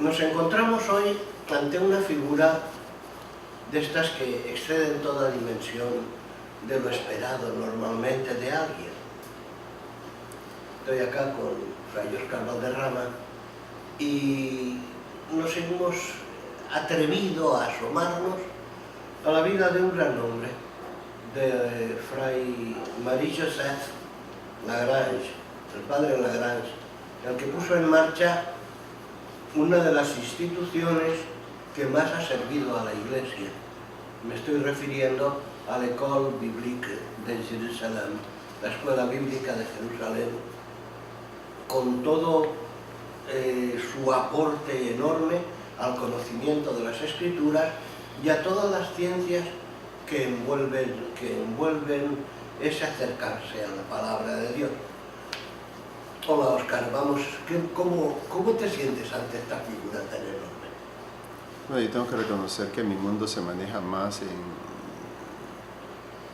Nos encontramos hoy ante una figura de estas que exceden toda dimensión de lo esperado normalmente de alguien. Estoy acá con Fray Óscar Valderrama y nos hemos atrevido a asomarnos a la vida de un gran hombre, de Fray Marie-Joseph Lagrange, el padre Lagrange, el que puso en marcha una de las instituciones que más ha servido a la Iglesia. Me estoy refiriendo a l'École Biblique de Jerusalén, la Escuela Bíblica de Jerusalén, con todo su aporte enorme al conocimiento de las Escrituras y a todas las ciencias que envuelven ese acercarse a la palabra de Dios. Hola, Óscar, ¿cómo te sientes ante esta figura tan enorme? Bueno, yo tengo que reconocer que mi mundo se maneja más en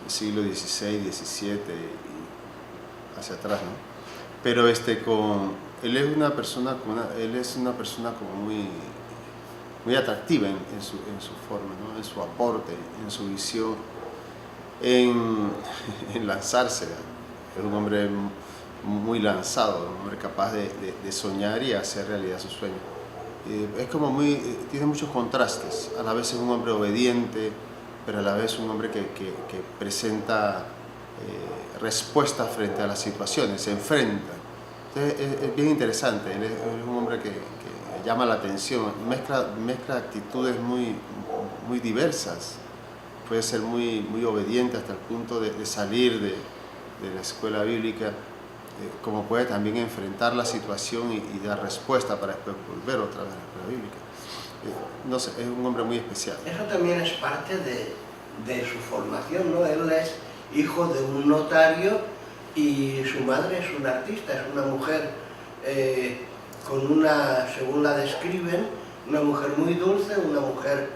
el siglo XVI, XVII y hacia atrás, ¿no? Pero él es una persona como muy atractiva en su forma, ¿no? En su aporte, en su visión, en lanzarse. Es un hombre muy lanzado, un hombre capaz de soñar y hacer realidad sus sueños. Es como tiene muchos contrastes. A la vez es un hombre obediente, pero a la vez un hombre que presenta respuestas frente a las situaciones, se enfrenta. Entonces es bien interesante. Él es un hombre que llama la atención, mezcla actitudes muy diversas. Puede ser muy obediente hasta el punto de salir de la escuela bíblica, como puede también enfrentar la situación y dar respuesta para después volver otra vez a la escuela bíblica. No sé, es un hombre muy especial. Eso también es parte de su formación, ¿no? Él es hijo de un notario y su madre es una artista, es una mujer según la describen, una mujer muy dulce, una mujer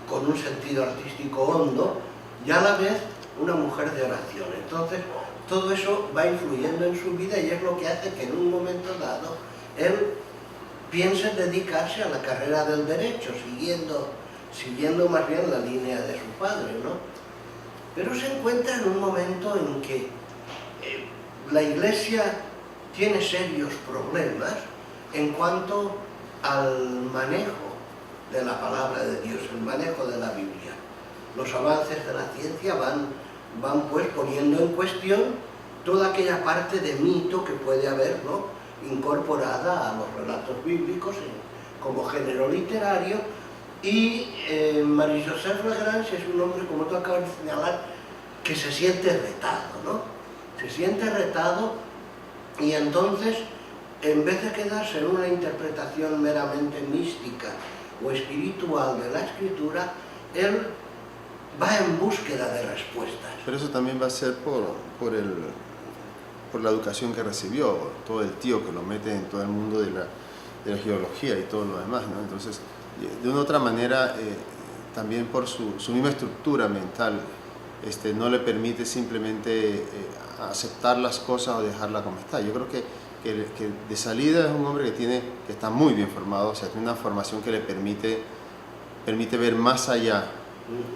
con un sentido artístico hondo y a la vez una mujer de oración. Entonces, todo eso va influyendo en su vida y es lo que hace que en un momento dado él piense dedicarse a la carrera del derecho, siguiendo más bien la línea de su padre, ¿no? Pero se encuentra en un momento en que la Iglesia tiene serios problemas en cuanto al manejo de la palabra de Dios, el manejo de la Biblia. Los avances de la ciencia van pues poniendo en cuestión toda aquella parte de mito que puede haber, ¿no?, incorporada a los relatos bíblicos como género literario. Y Marie-Joseph Lagrange es un hombre, como tú acabas de señalar, que se siente retado, ¿no? Se siente retado y entonces, en vez de quedarse en una interpretación meramente mística o espiritual de la Escritura, él va en búsqueda de respuestas. Pero eso también va a ser por la educación que recibió, todo el tío que lo mete en todo el mundo de la geología y todo lo demás, ¿no? Entonces, de una u otra manera, también por su misma estructura mental, no le permite simplemente aceptar las cosas o dejarlas como está. Yo creo que de salida es un hombre que está muy bien formado, o sea, tiene una formación que le permite ver más allá,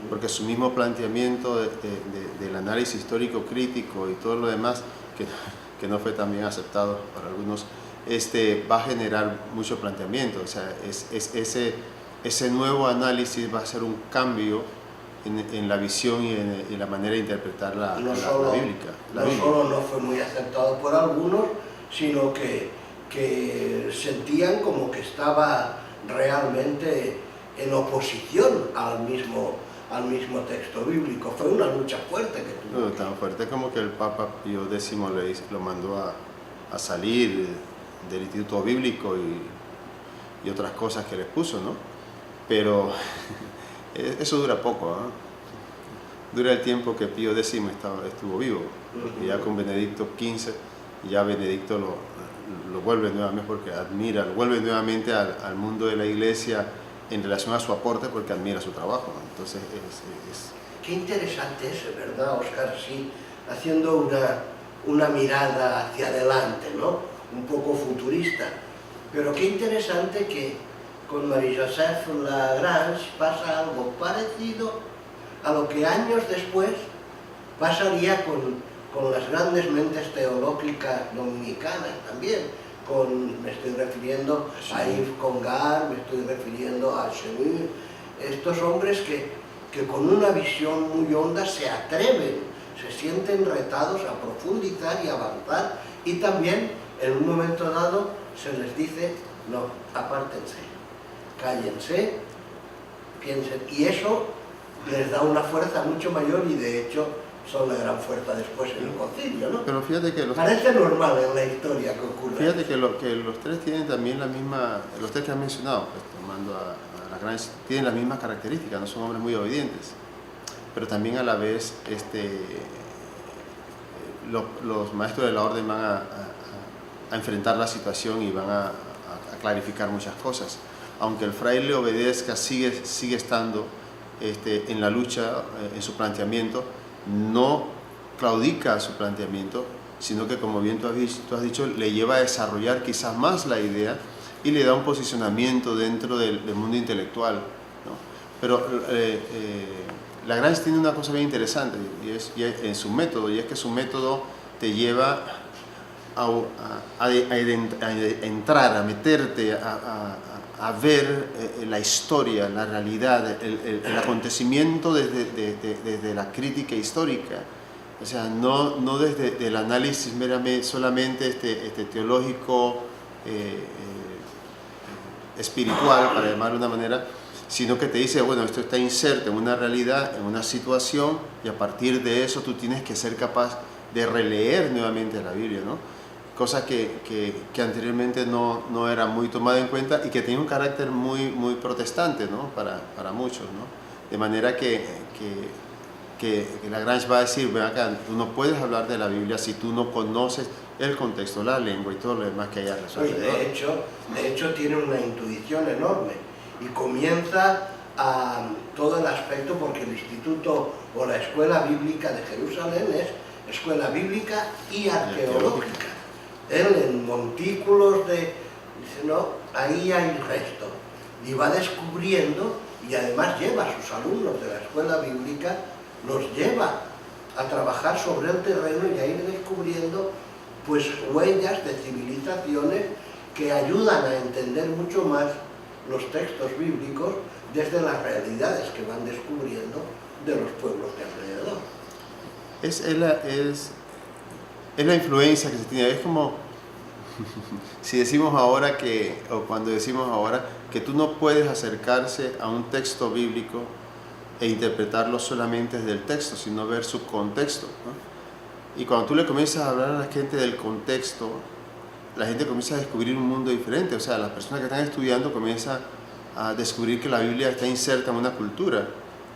porque su mismo planteamiento del análisis histórico crítico y todo lo demás, que no fue tan bien aceptado por algunos, va a generar mucho planteamiento. O sea, ese nuevo análisis va a ser un cambio en la visión y en la manera de interpretar la bíblica. No solo no fue muy aceptado por algunos, sino que sentían como que estaba realmente en oposición al mismo texto bíblico. Fue una lucha fuerte que tuvo. No, tan fuerte como que el Papa Pío X lo mandó a salir del Instituto Bíblico y otras cosas que le puso, ¿no? Pero eso dura poco, ¿eh? Dura el tiempo que Pío X estuvo vivo, porque ya con Benedicto XV, ya Benedicto lo vuelve nuevamente, porque vuelve nuevamente al mundo de la Iglesia en relación a su aporte, porque admira su trabajo, ¿no? Entonces Qué interesante es, ¿verdad, Óscar? Sí, haciendo una mirada hacia adelante, ¿no? Un poco futurista. Pero qué interesante que con Marie-Joseph Lagrange pasa algo parecido a lo que años después pasaría con las grandes mentes teológicas dominicanas también. Me estoy refiriendo a Yves Congar, me estoy refiriendo a Chenu, estos hombres que con una visión muy honda se atreven, se sienten retados a profundizar y avanzar, y también en un momento dado se les dice, no, apártense, cállense, piensen, y eso les da una fuerza mucho mayor, y de hecho son la gran fuerza después en el concilio, ¿no? Pero fíjate que parece normal en la historia que ocurre. Fíjate que los tres tienen también la misma, los tres que has mencionado, pues, tomando a Lagrange, tienen las mismas características, no son hombres muy obedientes, pero también a la vez los maestros de la orden van a enfrentar la situación y van a clarificar muchas cosas. Aunque el fraile obedezca, sigue estando en la lucha, en su planteamiento, no claudica su planteamiento, sino que, como bien tú has dicho, le lleva a desarrollar quizás más la idea y le da un posicionamiento dentro del mundo intelectual, ¿no? Pero Lagrange tiene una cosa bien interesante en su método, y es que su método te lleva a entrar, a meterte, a ver la historia, la realidad, el acontecimiento desde la crítica histórica. O sea, no desde el análisis meramente, solamente teológico, espiritual, para llamarlo de una manera, sino que te dice, bueno, esto está inserto en una realidad, en una situación, y a partir de eso tú tienes que ser capaz de releer nuevamente la Biblia, ¿no? Cosa que anteriormente no era muy tomada en cuenta, y que tiene un carácter muy protestante, ¿no? para muchos, ¿no? De manera que Lagrange va a decir, ven acá, tú no puedes hablar de la Biblia si tú no conoces el contexto, la lengua y todo lo demás que hay alrededor. De hecho tiene una intuición enorme, y comienza a todo el aspecto, porque el instituto o la escuela bíblica de Jerusalén es escuela bíblica y arqueológica. Él en montículos dice, no, ahí hay resto, y va descubriendo, y además lleva a sus alumnos de la escuela bíblica, los lleva a trabajar sobre el terreno y a ir descubriendo pues huellas de civilizaciones que ayudan a entender mucho más los textos bíblicos desde las realidades que van descubriendo de los pueblos de alrededor. Es la influencia que se tiene. Es como si decimos ahora cuando decimos ahora que tú no puedes acercarse a un texto bíblico e interpretarlo solamente desde el texto, sino ver su contexto, ¿no? Y cuando tú le comienzas a hablar a la gente del contexto, la gente comienza a descubrir un mundo diferente. O sea, las personas que están estudiando comienzan a descubrir que la Biblia está inserta en una cultura,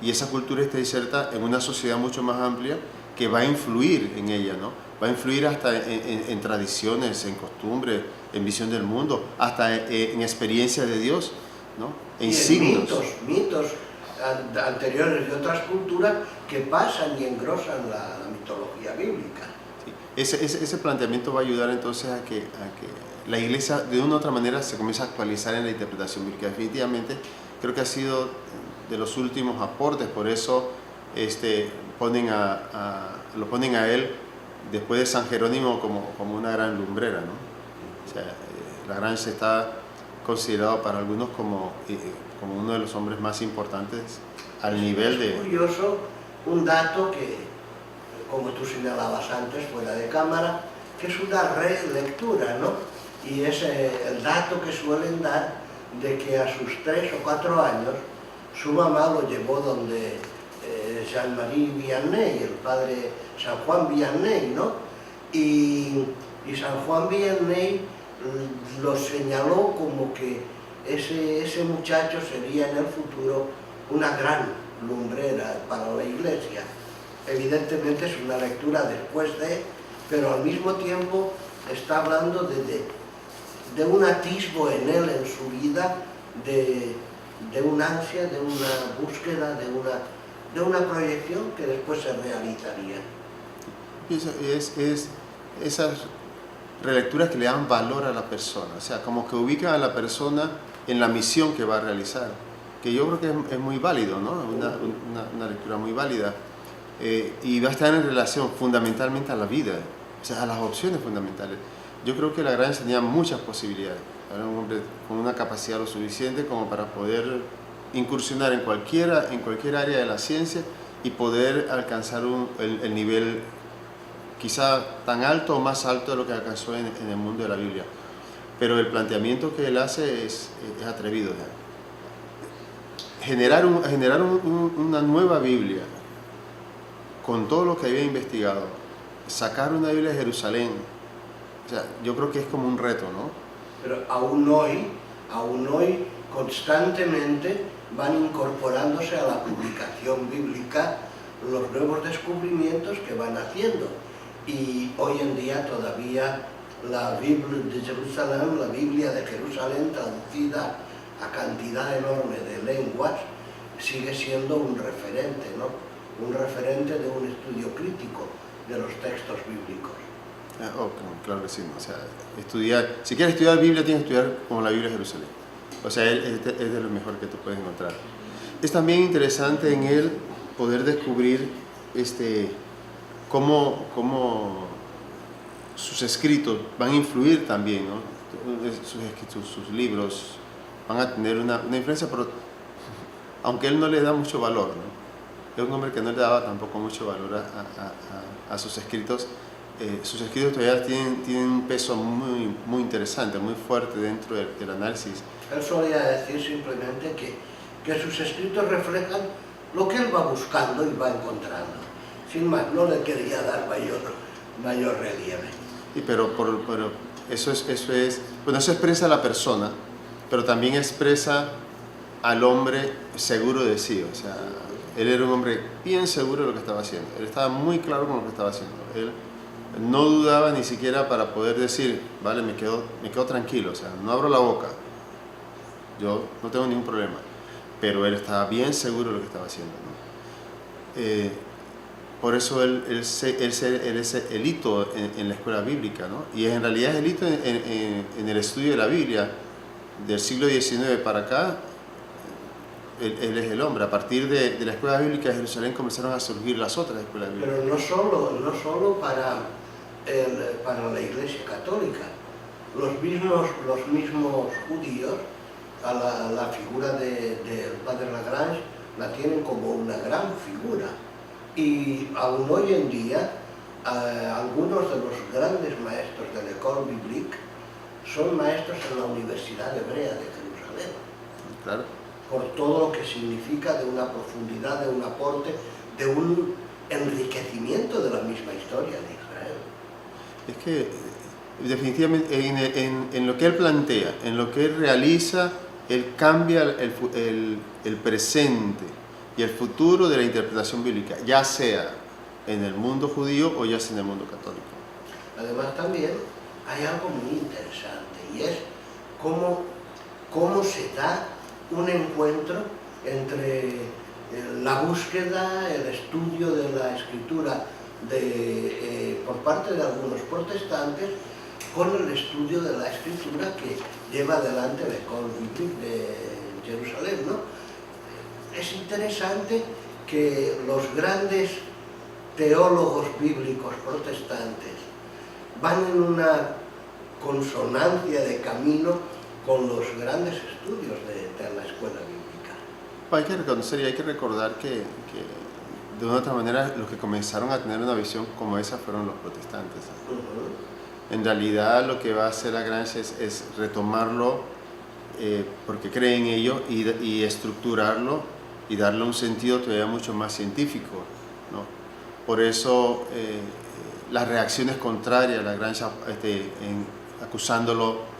y esa cultura está inserta en una sociedad mucho más amplia que va a influir en ella, ¿no? Va a influir hasta en tradiciones, en costumbres, en visión del mundo, hasta en experiencia de Dios, ¿no? En signos. Mitos anteriores de otras culturas que pasan y engrosan la mitología bíblica. Sí. Ese planteamiento va a ayudar entonces a que la Iglesia de una u otra manera se comience a actualizar en la interpretación bíblica. Definitivamente creo que ha sido de los últimos aportes, por eso lo ponen a él después de San Jerónimo como una gran lumbrera, ¿no? O sea, Lagrange está considerado para algunos como uno de los hombres más importantes al nivel de... Es curioso un dato que, como tú señalabas antes, fuera de cámara, que es una relectura, ¿no? Y es el dato que suelen dar de que a sus 3 o 4 años su mamá lo llevó donde Jean-Marie Vianney, el padre San Juan Vianney, ¿no? Y San Juan Vianney lo señaló como que ese muchacho sería en el futuro una gran lumbrera para la Iglesia. Evidentemente es una lectura después de, pero al mismo tiempo está hablando de un atisbo en él, en su vida, de un ansia, de una búsqueda, de una proyección que después se realizaría. relecturas que le dan valor a la persona, o sea, como que ubican a la persona en la misión que va a realizar, que yo creo que es muy válido, ¿no? Una lectura muy válida, y va a estar en relación fundamentalmente a la vida, o sea, a las opciones fundamentales. Yo creo que Lagrange tenía muchas posibilidades, era un hombre con una capacidad lo suficiente como para poder incursionar en cualquier área de la ciencia y poder alcanzar el nivel quizá tan alto o más alto de lo que alcanzó en el mundo de la Biblia. Pero el planteamiento que él hace es atrevido. Generar una nueva Biblia con todo lo que había investigado, sacar una Biblia de Jerusalén, o sea, yo creo que es como un reto, ¿no? Pero aún hoy constantemente van incorporándose a la publicación bíblica los nuevos descubrimientos que van haciendo. Y hoy en día todavía la Biblia de Jerusalén, la Biblia de Jerusalén traducida a cantidad enorme de lenguas, sigue siendo un referente, ¿no? Un referente de un estudio crítico de los textos bíblicos. Claro que sí, ¿no? O sea, si quieres estudiar Biblia, tienes que estudiar como la Biblia de Jerusalén. O sea, es de lo mejor que tú puedes encontrar. Es también interesante en él poder descubrir cómo sus escritos van a influir también, ¿no? Sus libros van a tener una influencia, pero aunque él no le da mucho valor, ¿no? Es un hombre que no le daba tampoco mucho valor a sus escritos. Sus escritos todavía tienen un peso muy interesante, muy fuerte dentro del análisis. Él solía decir simplemente que sus escritos reflejan lo que él va buscando y va encontrando. Sin más, no le quería dar mayor relieve. Pero eso expresa a la persona, pero también expresa al hombre seguro de sí. O sea, él era un hombre bien seguro de lo que estaba haciendo. Él estaba muy claro con lo que estaba haciendo. Él no dudaba ni siquiera para poder decir, vale, me quedo tranquilo, o sea, no abro la boca, yo no tengo ningún problema, pero él estaba bien seguro de lo que estaba haciendo, ¿no? Por eso él es el hito en la escuela bíblica, ¿no? Y en realidad es el hito en el estudio de la Biblia del siglo XIX para acá. Él es el hombre. A partir de la escuela bíblica de Jerusalén comenzaron a surgir las otras escuelas bíblicas. Pero no solo para la Iglesia Católica. Los mismos judíos a la figura del padre Lagrange la tienen como una gran figura. Y aún hoy en día, algunos de los grandes maestros de l'École biblique son maestros en la Universidad Hebrea de Jerusalén. Claro. Por todo lo que significa de una profundidad, de un aporte, de un enriquecimiento de la misma historia de Israel. Es que definitivamente en lo que él plantea, en lo que él realiza, él cambia el presente y el futuro de la interpretación bíblica, ya sea en el mundo judío o ya sea en el mundo católico. Además también hay algo muy interesante y es cómo se da un encuentro entre la búsqueda, el estudio de la escritura por parte de algunos protestantes con el estudio de la escritura que lleva adelante l'École biblique de Jerusalén, ¿no? Es interesante que los grandes teólogos bíblicos protestantes van en una consonancia de camino con los grandes estudios de la escuela bíblica. Hay que reconocer y hay que recordar que de una u otra manera los que comenzaron a tener una visión como esa fueron los protestantes. En realidad lo que va a hacer Lagrange es retomarlo porque cree en ello y estructurarlo y darle un sentido todavía mucho más científico, ¿no? Por eso las reacciones contrarias a Lagrange acusándolo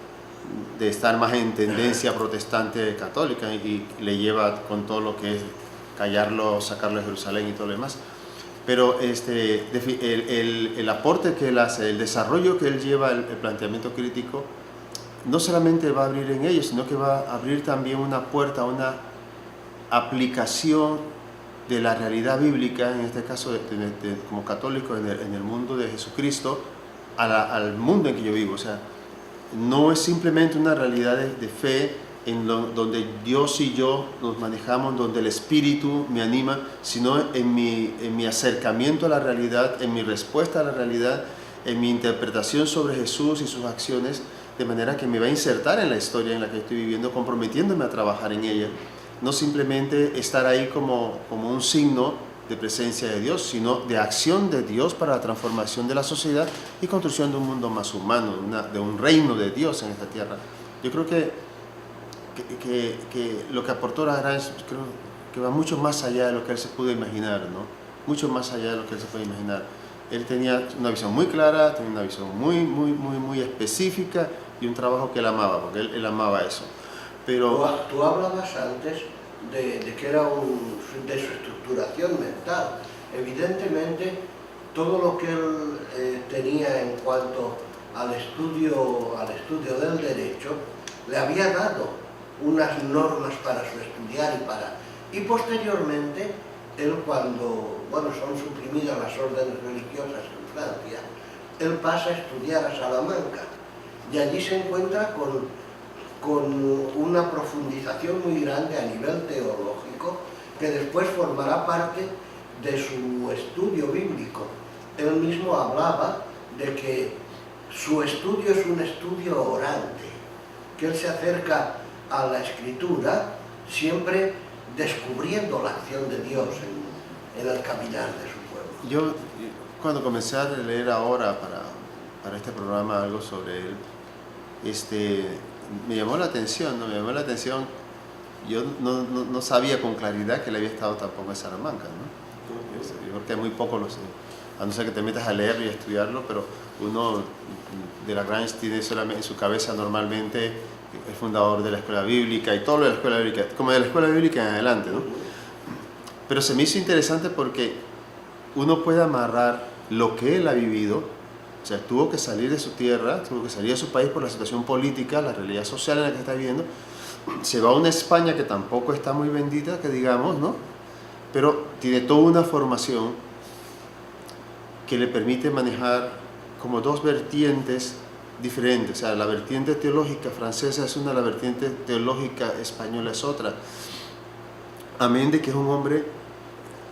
de estar más en tendencia protestante católica y le lleva con todo lo que es callarlo, sacarlo de Jerusalén y todo lo demás. Pero el aporte que él hace, el desarrollo que él lleva, el planteamiento crítico, no solamente va a abrir en ellos, sino que va a abrir también una puerta a una aplicación de la realidad bíblica, en este caso como católico en el mundo de Jesucristo, al mundo en que yo vivo. O sea, no es simplemente una realidad de fe donde Dios y yo nos manejamos, donde el Espíritu me anima, sino en mi acercamiento a la realidad, en mi respuesta a la realidad, en mi interpretación sobre Jesús y sus acciones, de manera que me va a insertar en la historia en la que estoy viviendo, comprometiéndome a trabajar en ella. No simplemente estar ahí como un signo de presencia de Dios, sino de acción de Dios para la transformación de la sociedad y construcción de un mundo más humano, de un reino de Dios en esta tierra. Yo creo que lo que aportó Lagrange, creo que va mucho más allá de lo que él se pudo imaginar, ¿no? Mucho más allá de lo que él se puede imaginar. Él tenía una visión muy clara, tenía una visión muy específica y un trabajo que él amaba, porque él amaba eso. Pero tú hablabas antes de que era de su estructuración mental. Evidentemente, todo lo que él tenía en cuanto al estudio del derecho, le había dado unas normas para su estudiar y posteriormente, él cuando, son suprimidas las órdenes religiosas en Francia, él pasa a estudiar a Salamanca y allí se encuentra con una profundización muy grande a nivel teológico que después formará parte de su estudio bíblico. Él mismo hablaba de que su estudio es un estudio orante, que él se acerca a la escritura siempre descubriendo la acción de Dios en el caminar de su pueblo. Yo, cuando comencé a leer ahora para este programa algo sobre él, me llamó la atención, ¿no? Me llamó la atención. Yo no sabía con claridad que él había estado tampoco en Salamanca, ¿no? Yo creo que muy poco lo sé, a no ser que te metas a leerlo y a estudiarlo, pero uno de Lagrange tiene solamente en su cabeza normalmente el fundador de la escuela bíblica y todo lo de la escuela bíblica, como de la escuela bíblica en adelante, ¿no? Pero se me hizo interesante porque uno puede amarrar lo que él ha vivido. O sea, tuvo que salir de su tierra, tuvo que salir de su país por la situación política, la realidad social en la que está viviendo. Se va a una España que tampoco está muy bendita, que digamos, ¿no? Pero tiene toda una formación que le permite manejar como dos vertientes diferentes. O sea, la vertiente teológica francesa es una, la vertiente teológica española es otra. Amén de que es un hombre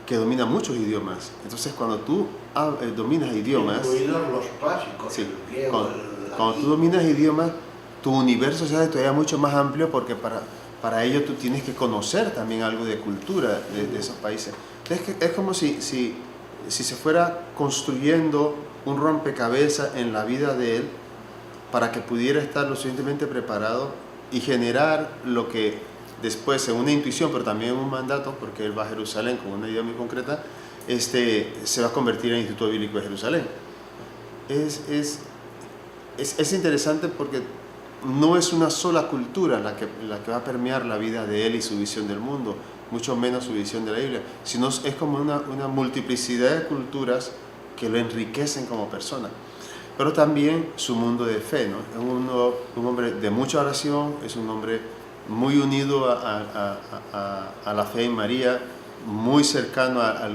que domina muchos idiomas. Entonces, cuando tú dominas idiomas, incluidos los clásicos, sí, el griego, cuando tú dominas idiomas, tu universo se hace todavía mucho más amplio, porque para ello tú tienes que conocer también algo de cultura de esos países. Es como si se fuera construyendo un rompecabezas en la vida de él para que pudiera estar lo suficientemente preparado y generar lo que después, según una intuición, pero también un mandato, porque él va a Jerusalén con una idea muy concreta, se va a convertir en el Instituto Bíblico de Jerusalén. Es interesante porque no es una sola cultura la que va a permear la vida de él y su visión del mundo, mucho menos su visión de la Biblia, sino es como una multiplicidad de culturas que lo enriquecen como persona. Pero también su mundo de fe, ¿no? Es un hombre de mucha oración, es un hombre muy unido a la fe en María, muy cercano a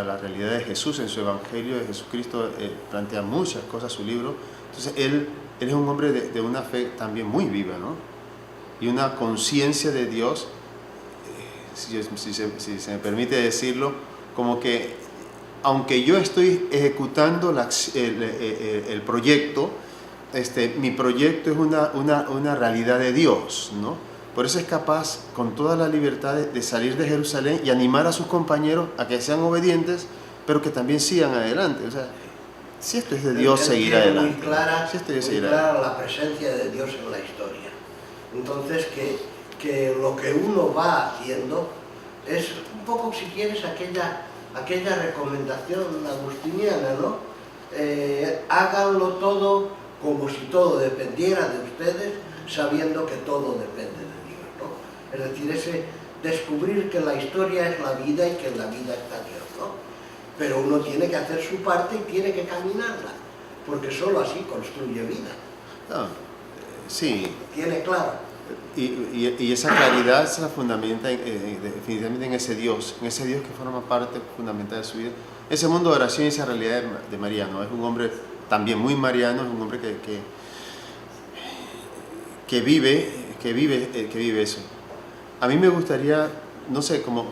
la realidad de Jesús en su Evangelio, de Jesucristo, plantea muchas cosas en su libro. Entonces él es un hombre de una fe también muy viva, ¿no? Y una conciencia de Dios, si se me permite decirlo, como que aunque yo estoy ejecutando el proyecto, mi proyecto es una realidad de Dios, ¿no? Por eso es capaz, con toda la libertad, de salir de Jerusalén y animar a sus compañeros a que sean obedientes, pero que también sigan adelante. O sea, si esto es de Dios, seguir adelante. Muy clara la presencia de Dios en la historia. Entonces, que lo que uno va haciendo es un poco, si quieres, aquella recomendación agustiniana, ¿no? Háganlo todo como si todo dependiera de ustedes, sabiendo que todo depende de Dios, ¿no? Es decir, ese descubrir que la historia es la vida y que en la vida está Dios, ¿no? Pero uno tiene que hacer su parte y tiene que caminarla, porque solo así construye vida. Sí. Tiene claro. Y esa claridad se fundamenta definitivamente en ese Dios que forma parte fundamental de su vida. Ese mundo de oración y esa realidad de María, ¿no? Es un hombre también muy mariano, es un hombre que vive eso. A mí me gustaría, no sé, como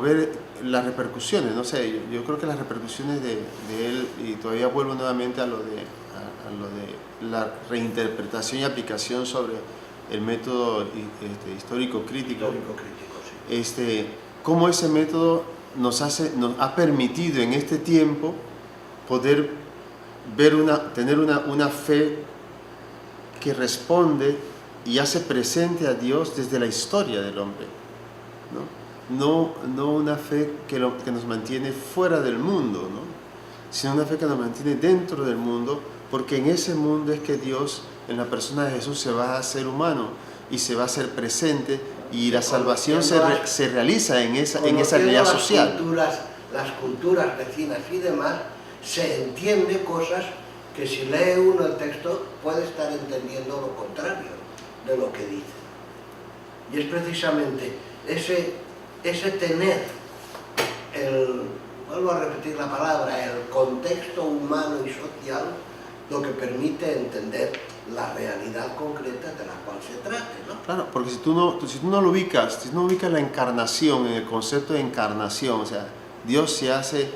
ver las repercusiones, no sé, yo creo que las repercusiones de él, y todavía vuelvo nuevamente a lo de la reinterpretación y aplicación sobre el método histórico crítico, Sí. cómo ese método nos ha permitido en este tiempo poder tener una fe que responde y hace presente a Dios desde la historia del hombre, ¿no? No una fe que nos mantiene fuera del mundo, ¿no? Sino una fe que nos mantiene dentro del mundo, porque en ese mundo es que Dios, en la persona de Jesús, se va a hacer humano y se va a hacer presente, y la salvación se realiza en esa realidad social. Las culturas vecinas y demás, se entiende cosas que si lee uno el texto puede estar entendiendo lo contrario de lo que dice. Y es precisamente ese tener vuelvo a repetir la palabra, el contexto humano y social, lo que permite entender la realidad concreta de la cual se trate, ¿no? Claro, porque si tú no lo ubicas, si no ubicas la encarnación, en el concepto de encarnación, o sea, Dios se hace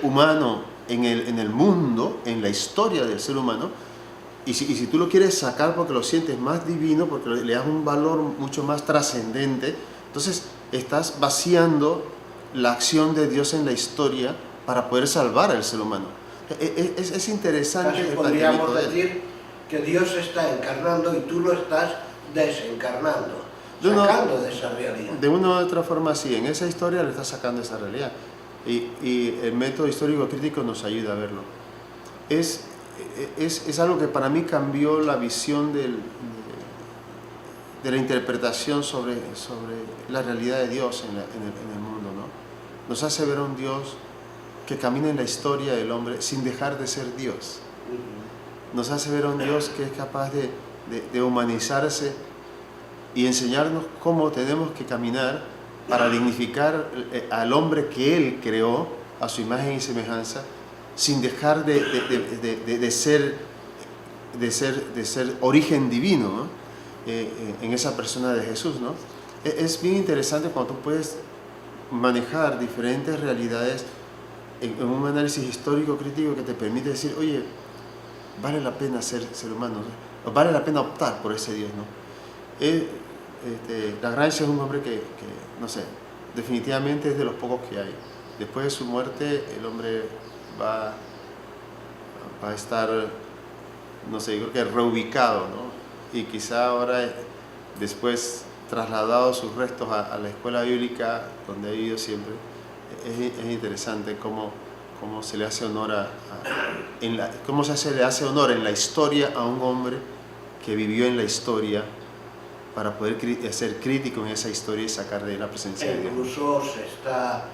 humano en el mundo, en la historia del ser humano, y si tú lo quieres sacar porque lo sientes más divino, porque le das un valor mucho más trascendente, entonces estás vaciando la acción de Dios en la historia para poder salvar al ser humano. Es interesante. Casi podríamos decir que Dios se está encarnando y tú lo estás desencarnando, sacando de esa realidad. De una u otra forma, sí, en esa historia le estás sacando esa realidad. Y el método histórico crítico nos ayuda a verlo. Es algo que para mí cambió la visión de la interpretación sobre la realidad de Dios en el mundo, ¿no? Nos hace ver a un Dios que camina en la historia del hombre sin dejar de ser Dios. Nos hace ver a un Dios que es capaz de humanizarse y enseñarnos cómo tenemos que caminar para dignificar al hombre que Él creó a su imagen y semejanza, sin dejar de ser origen divino, ¿no? En esa persona de Jesús, ¿no? Es bien interesante cuando tú puedes manejar diferentes realidades en un análisis histórico crítico que te permite decir, oye, vale la pena ser humano, ¿no? Vale la pena optar por ese Dios, ¿no? Lagrange es un hombre que, no sé, definitivamente es de los pocos que hay. Después de su muerte, el hombre va a estar, no sé, yo creo que reubicado, ¿no? Y quizá ahora, después trasladado sus restos a la escuela bíblica donde ha vivido siempre. Es interesante cómo se le hace honor le hace honor en la historia a un hombre que vivió en la historia, para poder ser crítico en esa historia y sacar de la presencia de Dios. Incluso se está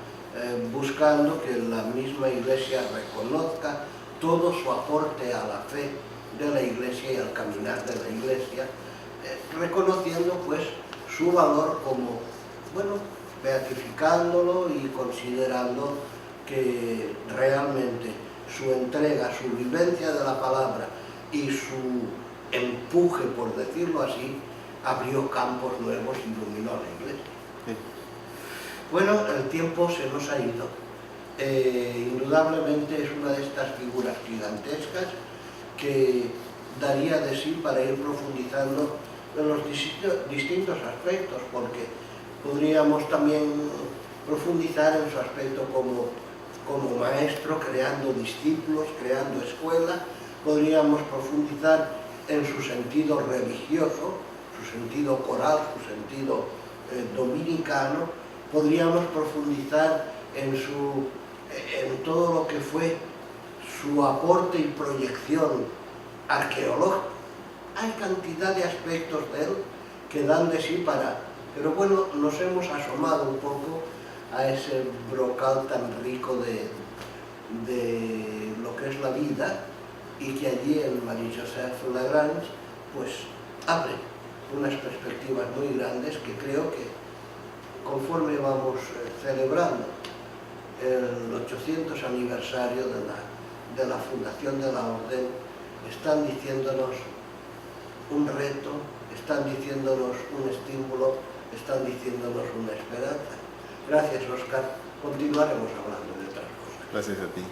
buscando que la misma Iglesia reconozca todo su aporte a la fe de la Iglesia y al caminar de la Iglesia, reconociendo pues su valor como, bueno, beatificándolo y considerando que realmente su entrega, su vivencia de la palabra y su empuje, por decirlo así, abrió campos nuevos y iluminó la Iglesia. Sí. Bueno, el tiempo se nos ha ido. Indudablemente es una de estas figuras gigantescas que daría de sí para ir profundizando en los distintos aspectos, porque podríamos también profundizar en su aspecto como maestro, creando discípulos, creando escuela. Podríamos profundizar en su sentido religioso, su sentido coral, su sentido dominicano. Podríamos profundizar en todo lo que fue su aporte y proyección arqueológica. Hay cantidad de aspectos de él que dan de sí para... Pero bueno, nos hemos asomado un poco a ese brocal tan rico de lo que es la vida, y que allí el Marie-Joseph Lagrange pues abre unas perspectivas muy grandes que creo que conforme vamos celebrando el 800 aniversario de la de la fundación de la Orden están diciéndonos un reto, están diciéndonos un estímulo, están diciéndonos una esperanza. Gracias, Óscar. Continuaremos hablando de otras cosas. Gracias a ti.